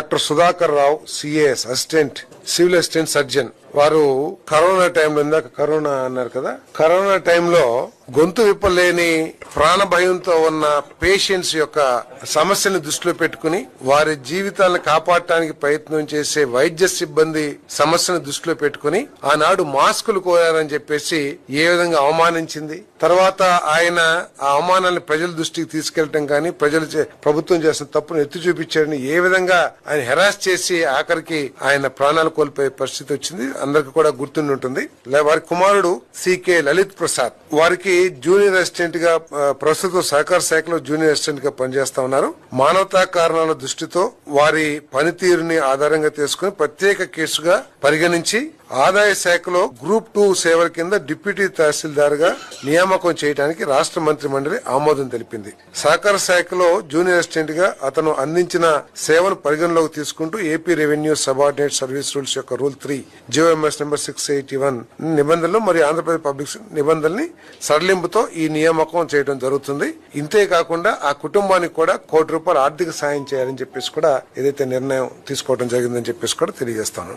Doctor Sudhakar Rao CAS assistant civil assistant surgeon వారు corona టైంలో ఇందాక కరోనా అన్నారు కదా, కరోనా టైంలో గొంతు విప్పలేని ప్రాణ భయంతో ఉన్న పేషెంట్స్ యొక్క సమస్యను దృష్టిలో పెట్టుకుని వారి జీవితాలను కాపాడటానికి ప్రయత్నం చేసే వైద్య సిబ్బంది సమస్యను దృష్టిలో పెట్టుకుని ఆనాడు మాస్కులు కోరారని చెప్పేసి ఏ విధంగా అవమానించింది. తర్వాత ఆయన ఆ అవమానాన్ని ప్రజల దృష్టికి తీసుకెళ్లటం కానీ ప్రభుత్వం చేసిన తప్పును ఎత్తి చూపించారని ఏ విధంగా ఆయన హెరాస్ చేసి ఆఖరికి ఆయన ప్రాణాలు కోల్పోయే పరిస్థితి వచ్చింది. అందరికి కూడా గుర్తుండి ఉంటుంది. వారి కుమారుడు సికే లలిత్ ప్రసాద్ వారికి జూనియర్ అసిస్టెంట్ గా ప్రస్తుతం సహకార శాఖలో జూనియర్ అసిస్టెంట్ గా పనిచేస్తా ఉన్నారు. మానవతా కారణాల దృష్టితో వారి పనితీరుని ఆధారంగా తీసుకుని ప్రత్యేక కేసుగా పరిగణించి ఆదాయ శాఖలో గ్రూప్ 2 సేవల కింద డిప్యూటీ తహసీల్దార్ గా నియామకం చేయడానికి రాష్ట్ర మంత్రి మండలి ఆమోదం తెలిపింది. సహకార శాఖలో జూనియర్ అసిస్టెంట్ గా అతను అందించిన సేవను పరిగణలోకి తీసుకుంటూ AP revenue subordinate service rules యొక్క రూల్ 3 జిఓఎంఎస్ నెంబర్ 681 నిబంధనలు మరియు ఆంధ్రప్రదేశ్ పబ్లిక్ నిబంధనల్ని సడలింపుతో ఈ నియామకం చేయడం జరుగుతుంది. ఇంతే కాకుండా ఆ కుటుంబానికి కూడా ₹1 కోటి ఆర్థిక సాయం చేయాలని చెప్పేసి కూడా ఏదైతే నిర్ణయం తీసుకోవడం జరిగిందని చెప్పేసి కూడా తెలియజేస్తాను.